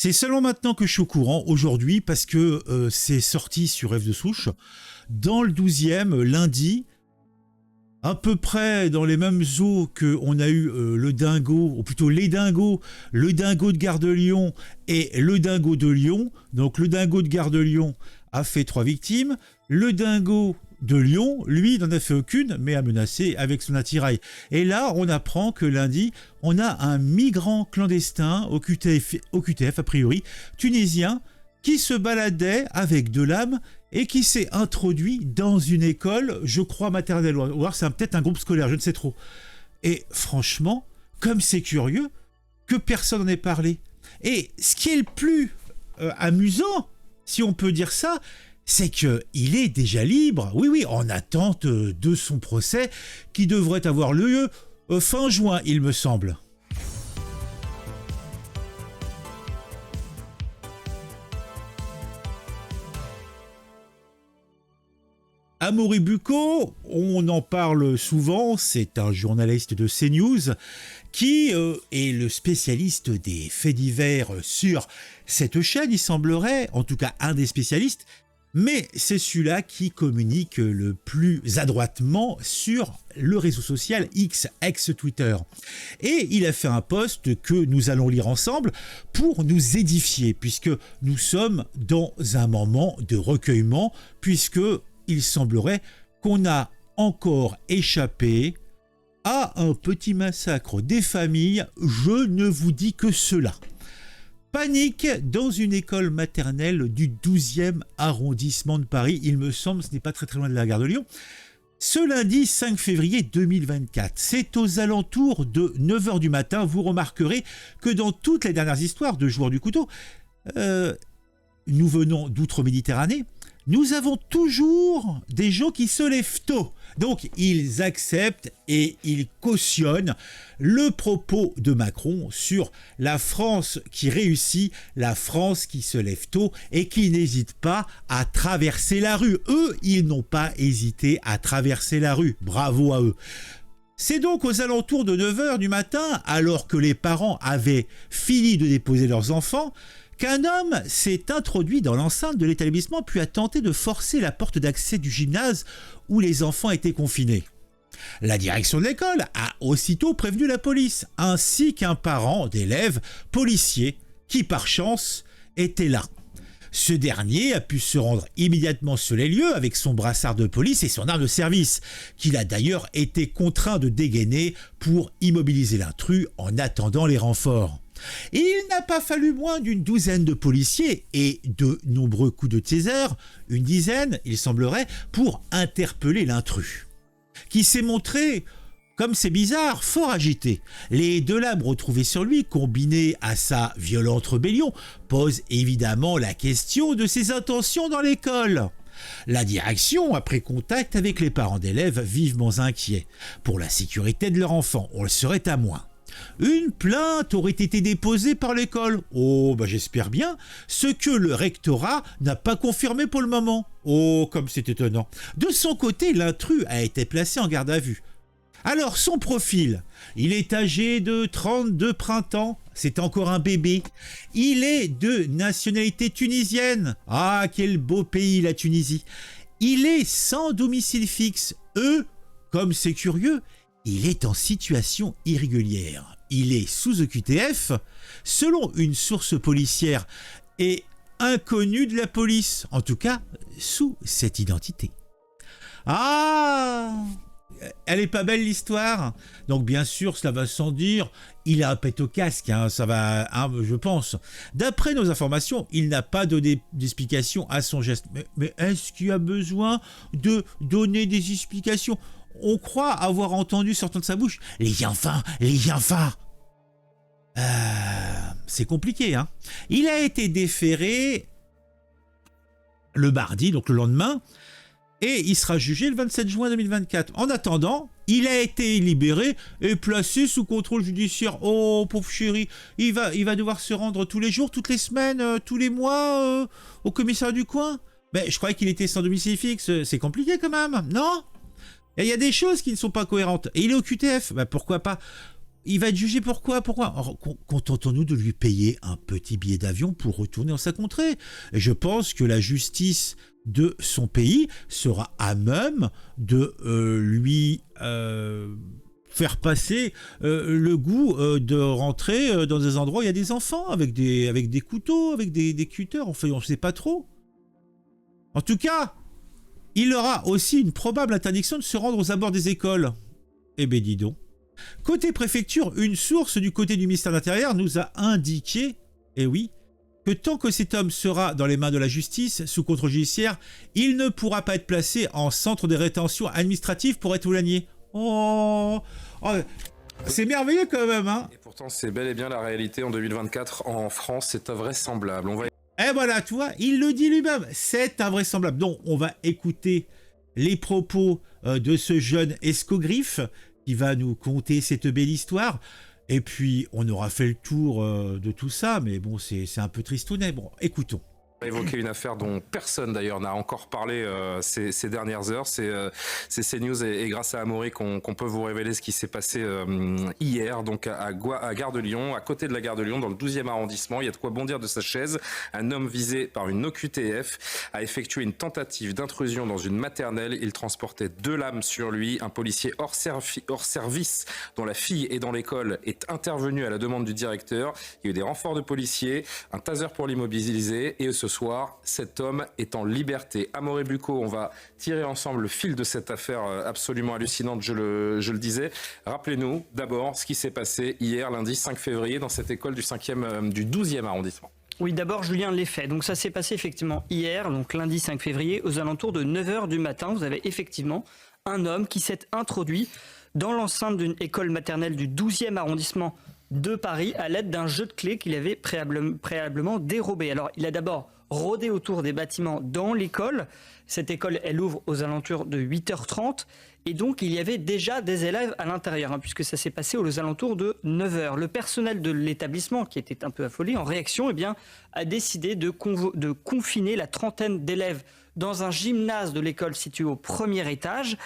C'est seulement maintenant que je suis au courant, aujourd'hui, parce que c'est sorti sur F de Souche. Dans le 12e, lundi, à peu près dans les mêmes eaux qu'on a eu le dingo, ou plutôt les dingos, le dingo de Gare de Lyon et le dingo de Lyon. Donc le dingo de Gare de Lyon a fait 3 victimes. Le dingo de Lyon, lui, n'en a fait aucune, mais a menacé avec son attirail. Et là, on apprend que lundi, on a un migrant clandestin au QTF a priori, tunisien, qui se baladait avec de l'âme et qui s'est introduit dans une école, je crois maternelle, ou alors c'est peut-être un groupe scolaire, je ne sais trop. Et franchement, comme c'est curieux, que personne n'en ait parlé. Et ce qui est le plus amusant, si on peut dire ça, c'est qu'il est déjà libre, oui, en attente de son procès, qui devrait avoir lieu fin juin, il me semble. Amaury Bucco, on en parle souvent, c'est un journaliste de CNews qui est le spécialiste des faits divers sur cette chaîne, il semblerait, en tout cas un des spécialistes, mais c'est celui-là qui communique le plus adroitement sur le réseau social X, ex-Twitter. Et il a fait un post que nous allons lire ensemble pour nous édifier, puisque nous sommes dans un moment de recueillement, puisque il semblerait qu'on a encore échappé à un petit massacre des familles, je ne vous dis que cela. Panique dans une école maternelle du 12e arrondissement de Paris, il me semble, ce n'est pas très loin de la gare de Lyon. Ce lundi 5 février 2024, c'est aux alentours de 9h du matin, vous remarquerez que dans toutes les dernières histoires de joueurs du couteau, nous venons d'outre-Méditerranée, nous avons toujours des gens qui se lèvent tôt. Donc, ils acceptent et ils cautionnent le propos de Macron sur la France qui réussit, la France qui se lève tôt et qui n'hésite pas à traverser la rue. Eux, ils n'ont pas hésité à traverser la rue. Bravo à eux. C'est donc aux alentours de 9h du matin, alors que les parents avaient fini de déposer leurs enfants, qu'un homme s'est introduit dans l'enceinte de l'établissement puis a tenté de forcer la porte d'accès du gymnase où les enfants étaient confinés. La direction de l'école a aussitôt prévenu la police, ainsi qu'un parent d'élève policier qui, par chance, était là. Ce dernier a pu se rendre immédiatement sur les lieux avec son brassard de police et son arme de service, qu'il a d'ailleurs été contraint de dégainer pour immobiliser l'intrus en attendant les renforts. Et il n'a pas fallu moins d'une douzaine de policiers et de nombreux coups de taser, une dizaine, il semblerait, pour interpeller l'intrus, qui s'est montré, comme c'est bizarre, fort agité. Les deux lames retrouvées sur lui, combinées à sa violente rébellion, posent évidemment la question de ses intentions dans l'école. La direction a pris contact avec les parents d'élèves vivement inquiets pour la sécurité de leur enfant, on le serait à moins. Une plainte aurait été déposée par l'école. Oh, j'espère bien. Ce que le rectorat n'a pas confirmé pour le moment. Oh, comme c'est étonnant. De son côté, l'intrus a été placé en garde à vue. Alors, son profil, il est âgé de 32 printemps, c'est encore un bébé. Il est de nationalité tunisienne. Ah, quel beau pays la Tunisie. Il est sans domicile fixe. Comme c'est curieux, il est en situation irrégulière. Il est sous OQTF, selon une source policière et inconnue de la police, en tout cas sous cette identité. Ah, elle est pas belle l'histoire. Donc bien sûr, cela va sans dire, il a un pet au casque, ça va, je pense. D'après nos informations, il n'a pas donné d'explication à son geste. Mais est-ce qu'il a besoin de donner des explications ? On croit avoir entendu sortant de sa bouche « Les enfants, les enfants !» C'est compliqué, hein. Il a été déféré le mardi, donc le lendemain, et il sera jugé le 27 juin 2024. En attendant, il a été libéré et placé sous contrôle judiciaire. Oh, pauvre chéri, il va devoir se rendre tous les jours, toutes les semaines, tous les mois au commissariat du coin. Mais je croyais qu'il était sans domicile fixe, c'est compliqué quand même, non ? Et il y a des choses qui ne sont pas cohérentes. Et il est au QTF, pourquoi pas ? Il va être jugé pourquoi? Contentons-nous de lui payer un petit billet d'avion pour retourner dans sa contrée. Et je pense que la justice de son pays sera à même de lui faire passer le goût de rentrer dans des endroits où il y a des enfants, avec des couteaux, avec des cutters, enfin on ne sait pas trop. En tout cas, il aura aussi une probable interdiction de se rendre aux abords des écoles. Eh ben dis donc. Côté préfecture, une source du côté du ministère de l'Intérieur nous a indiqué, eh oui, que tant que cet homme sera dans les mains de la justice, sous contrôle judiciaire, il ne pourra pas être placé en centre de rétention administrative pour être éloigné. Oh, c'est merveilleux quand même, hein. Et pourtant, c'est bel et bien la réalité en 2024 en France, c'est invraisemblable. Et voilà, tu vois, il le dit lui-même, c'est invraisemblable. Donc, on va écouter les propos de ce jeune escogriffe qui va nous conter cette belle histoire. Et puis, on aura fait le tour de tout ça, mais bon, c'est un peu tristounet. Bon, écoutons. On va évoquer une affaire dont personne d'ailleurs n'a encore parlé ces dernières heures. C'est CNews et grâce à Amaury qu'on peut vous révéler ce qui s'est passé hier, donc à Gare de Lyon, à côté de la Gare de Lyon, dans le 12e arrondissement. Il y a de quoi bondir de sa chaise. Un homme visé par une OQTF a effectué une tentative d'intrusion dans une maternelle. Il transportait 2 lames sur lui. Un policier hors service, dont la fille est dans l'école, est intervenu à la demande du directeur. Il y a eu des renforts de policiers, un taser pour l'immobiliser, et ce soir, cet homme est en liberté. Amaury Bucco, on va tirer ensemble le fil de cette affaire absolument hallucinante, je le disais. Rappelez-nous d'abord ce qui s'est passé hier, lundi 5 février, dans cette école du 12e arrondissement. Oui, d'abord, Julien, les faits. Donc ça s'est passé effectivement hier, donc lundi 5 février, aux alentours de 9h du matin. Vous avez effectivement un homme qui s'est introduit dans l'enceinte d'une école maternelle du 12e arrondissement de Paris à l'aide d'un jeu de clés qu'il avait préalablement dérobé. Alors, il a d'abord rôdé autour des bâtiments dans l'école. Cette école, elle ouvre aux alentours de 8h30 et donc il y avait déjà des élèves à l'intérieur, puisque ça s'est passé aux alentours de 9h. Le personnel de l'établissement, qui était un peu affolé, en réaction, a décidé de confiner la trentaine d'élèves dans un gymnase de l'école situé au premier étage,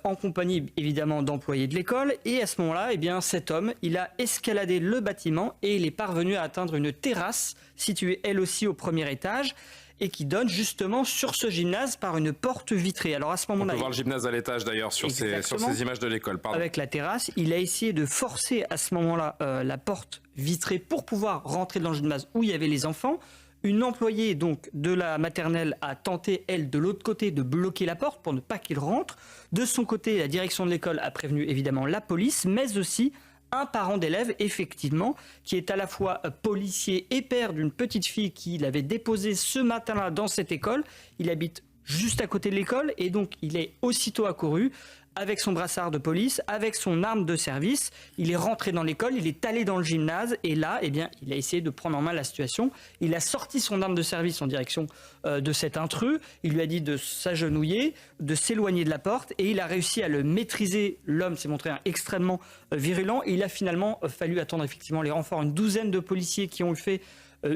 en compagnie évidemment d'employés de l'école. Et à ce moment-là, cet homme, il a escaladé le bâtiment et il est parvenu à atteindre une terrasse située elle aussi au premier étage et qui donne justement sur ce gymnase par une porte vitrée. Alors à ce moment-là, on peut voir le gymnase à l'étage d'ailleurs sur ces images de l'école. Pardon. Avec la terrasse, il a essayé de forcer à ce moment-là la porte vitrée pour pouvoir rentrer dans le gymnase où il y avait les enfants. Une employée donc de la maternelle a tenté, elle, de l'autre côté, de bloquer la porte pour ne pas qu'il rentre. De son côté, la direction de l'école a prévenu évidemment la police, mais aussi un parent d'élève, effectivement, qui est à la fois policier et père d'une petite fille qu'il avait déposée ce matin-là dans cette école. Il habite juste à côté de l'école et donc il est aussitôt accouru avec son brassard de police, avec son arme de service. Il est rentré dans l'école, il est allé dans le gymnase et là, il a essayé de prendre en main la situation. Il a sorti son arme de service en direction de cet intrus. Il lui a dit de s'agenouiller, de s'éloigner de la porte et il a réussi à le maîtriser. L'homme s'est montré extrêmement virulent et il a finalement fallu attendre effectivement les renforts. Une douzaine de policiers qui ont fait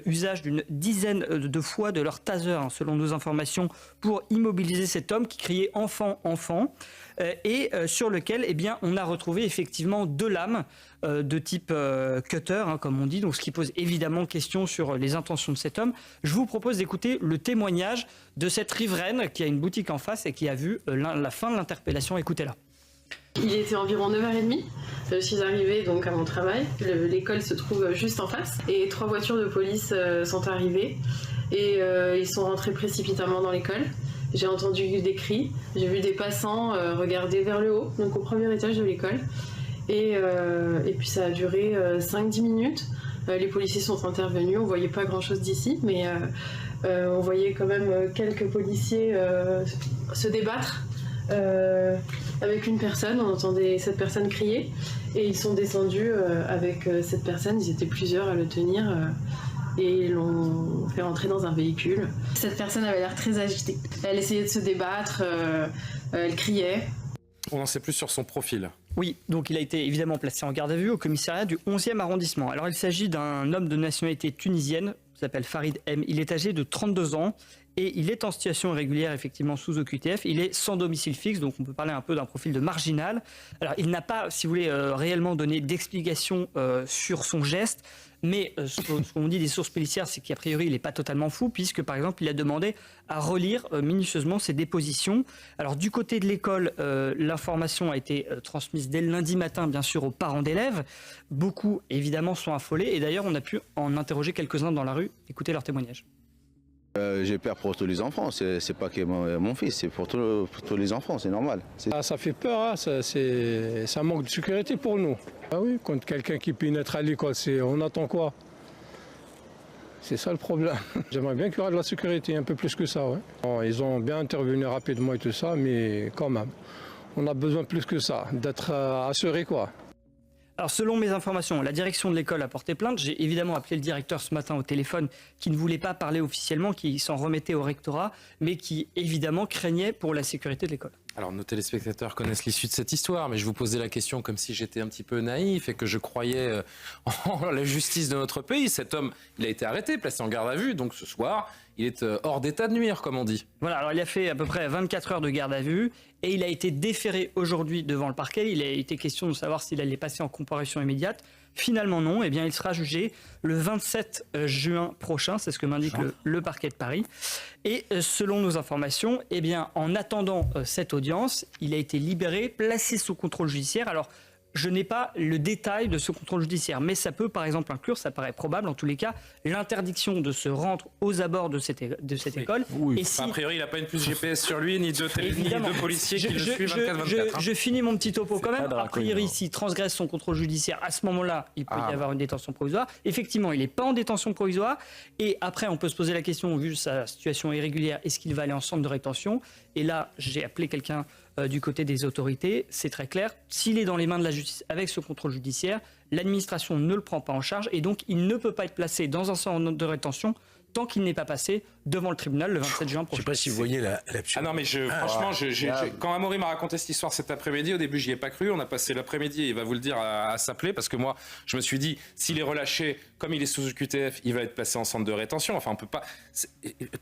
usage d'une dizaine de fois de leur taser, selon nos informations, pour immobiliser cet homme qui criait « enfant, enfant ». Et sur lequel on a retrouvé effectivement 2 lames de type cutter, comme on dit, donc ce qui pose évidemment question sur les intentions de cet homme. Je vous propose d'écouter le témoignage de cette riveraine qui a une boutique en face et qui a vu la fin de l'interpellation. Écoutez-la. Il était environ 9h30, je suis arrivée donc à mon travail, l'école se trouve juste en face et 3 voitures de police sont arrivées et ils sont rentrés précipitamment dans l'école. J'ai entendu des cris, j'ai vu des passants regarder vers le haut, donc au premier étage de l'école et puis ça a duré 5-10 minutes. Les policiers sont intervenus, on voyait pas grand chose d'ici mais on voyait quand même quelques policiers se débattre. Avec une personne, on entendait cette personne crier et ils sont descendus avec cette personne, ils étaient plusieurs à le tenir et ils l'ont fait rentrer dans un véhicule. Cette personne avait l'air très agitée, elle essayait de se débattre, elle criait. On en sait plus sur son profil. Oui, donc il a été évidemment placé en garde à vue au commissariat du 11e arrondissement. Alors il s'agit d'un homme de nationalité tunisienne, s'appelle Farid M. Il est âgé de 32 ans et il est en situation irrégulière, effectivement, sous OQTF. Il est sans domicile fixe, donc on peut parler un peu d'un profil de marginal. Alors, il n'a pas, si vous voulez, réellement donné d'explication sur son geste, mais ce qu'on dit des sources policières, c'est qu'a priori, il n'est pas totalement fou, puisque, par exemple, il a demandé à relire minutieusement ses dépositions. Alors, du côté de l'école, l'information a été transmise dès le lundi matin, bien sûr, aux parents d'élèves. Beaucoup, évidemment, sont affolés, et d'ailleurs, on a pu en interroger quelques-uns dans la rue. Écoutez leur témoignage. J'ai peur pour tous les enfants, c'est pas que mon fils, c'est pour tous les enfants, c'est normal. Ça fait peur, hein, ça manque de sécurité pour nous. Ah oui, quand quelqu'un qui pénètre à l'école, on attend quoi? C'est ça le problème. J'aimerais bien qu'il y aura de la sécurité, un peu plus que ça. Ouais. Bon, ils ont bien intervenu rapidement et tout ça, mais quand même, on a besoin plus que ça, d'être assuré quoi. Alors, selon mes informations, la direction de l'école a porté plainte. J'ai évidemment appelé le directeur ce matin au téléphone qui ne voulait pas parler officiellement, qui s'en remettait au rectorat, mais qui évidemment craignait pour la sécurité de l'école. Alors, nos téléspectateurs connaissent l'issue de cette histoire, mais je vous posais la question comme si j'étais un petit peu naïf et que je croyais en la justice de notre pays. Cet homme, il a été arrêté, placé en garde à vue, donc ce soir, il est hors d'état de nuire, comme on dit. Voilà, alors il a fait à peu près 24 heures de garde à vue et il a été déféré aujourd'hui devant le parquet. Il a été question de savoir s'il allait passer en comparution immédiate. Finalement non, eh bien il sera jugé le 27 juin prochain, c'est ce que m'indique le parquet de Paris. Et selon nos informations, eh bien en attendant cette audience, il a été libéré, placé sous contrôle judiciaire. Alors je n'ai pas le détail de ce contrôle judiciaire, mais ça peut par exemple inclure, ça paraît probable en tous les cas, l'interdiction de se rendre aux abords de cette école. Oui. Et si... A priori, il n'a pas une puce GPS sur lui, ni de policiers qui le suivent 24/24. Je finis mon petit topo quand même. A priori, s'il transgresse son contrôle judiciaire, à ce moment-là, il peut y avoir une détention provisoire. Effectivement, il n'est pas en détention provisoire. Et après, on peut se poser la question, vu sa situation irrégulière, est-ce qu'il va aller en centre de rétention? Et là, j'ai appelé quelqu'un du côté des autorités. C'est très clair. S'il est dans les mains de la justice avec ce contrôle judiciaire, l'administration ne le prend pas en charge et donc il ne peut pas être placé dans un centre de rétention tant qu'il n'est pas passé devant le tribunal le 27 juin prochain. Je ne sais pas si vous voyez l'absurde. Ah non, mais franchement, quand Amaury m'a raconté cette histoire cet après-midi, au début, j'y ai pas cru. On a passé l'après-midi, et il va vous le dire, à s'appeler, parce que moi, je me suis dit, s'il est relâché, comme il est sous QTF, il va être placé en centre de rétention. Enfin, on peut pas...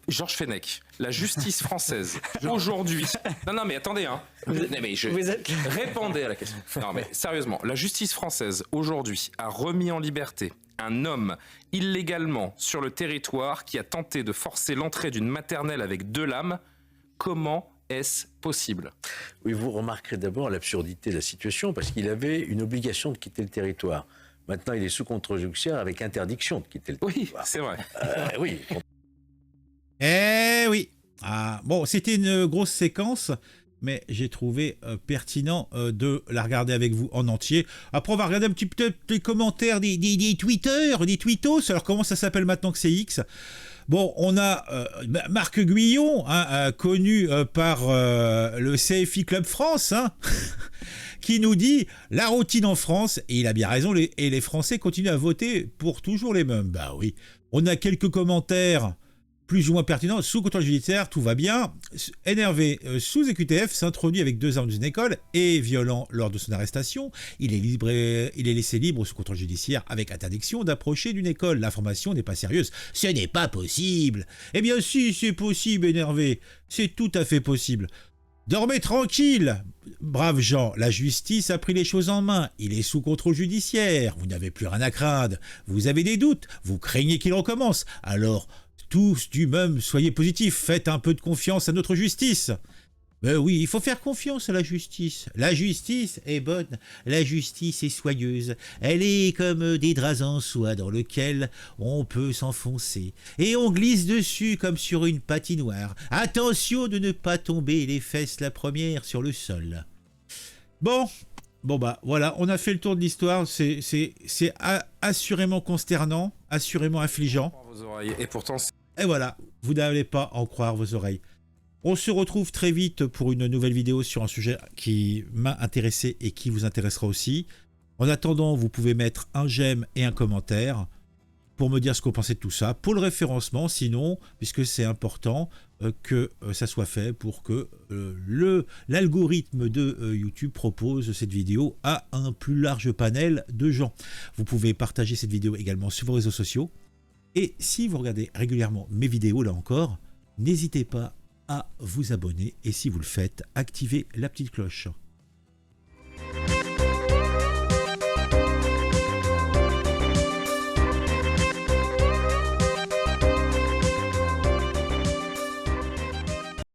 Georges Fenech, la justice française, aujourd'hui... Non, mais attendez, hein. Répondez à la question. Non, mais sérieusement, la justice française, aujourd'hui, a remis en liberté un homme illégalement sur le territoire qui a tenté de forcer l'entrée d'une maternelle avec 2 lames. Comment est-ce possible? Oui, vous remarquerez d'abord l'absurdité de la situation parce qu'il avait une obligation de quitter le territoire. Maintenant, il est sous contrôle judiciaire avec interdiction de quitter le territoire. Oui, c'est vrai. Oui. Eh oui. Bon, c'était une grosse séquence, mais j'ai trouvé pertinent de la regarder avec vous en entier. Après, on va regarder un petit peu les commentaires des Twitter, des tweetos. Alors, comment ça s'appelle maintenant que c'est X? Bon, on a Marc Guyon, connu par le CFI Club France, qui nous dit « La routine en France », et il a bien raison, et les Français continuent à voter pour toujours les mêmes. Bah oui. On a quelques commentaires plus ou moins pertinent, sous contrôle judiciaire, tout va bien. Énervé, sous EQTF, s'introduit avec 2 armes d'une école et violent lors de son arrestation. Il est laissé libre sous contrôle judiciaire avec interdiction d'approcher d'une école. L'information n'est pas sérieuse. Ce n'est pas possible. Eh bien si, c'est possible, Énervé. C'est tout à fait possible. Dormez tranquille, braves gens, la justice a pris les choses en main, il est sous contrôle judiciaire, vous n'avez plus rien à craindre, vous avez des doutes, vous craignez qu'il recommence, alors tous du même, soyez positifs, faites un peu de confiance à notre justice. Ben oui, il faut faire confiance à la justice. La justice est bonne, la justice est soyeuse. Elle est comme des draps en soie dans lesquels on peut s'enfoncer. Et on glisse dessus comme sur une patinoire. Attention de ne pas tomber les fesses la première sur le sol. Bon bah voilà, on a fait le tour de l'histoire. C'est assurément consternant, assurément affligeant. Vos oreilles. Et pourtant... Et voilà, vous n'allez pas en croire vos oreilles. On se retrouve très vite pour une nouvelle vidéo sur un sujet qui m'a intéressé et qui vous intéressera aussi. En attendant, vous pouvez mettre un j'aime et un commentaire pour me dire ce que vous pensez de tout ça. Pour le référencement, sinon, puisque c'est important que ça soit fait pour que l'algorithme de YouTube propose cette vidéo à un plus large panel de gens. Vous pouvez partager cette vidéo également sur vos réseaux sociaux. Et si vous regardez régulièrement mes vidéos, là encore, n'hésitez pas à vous abonner et si vous le faites, activez la petite cloche.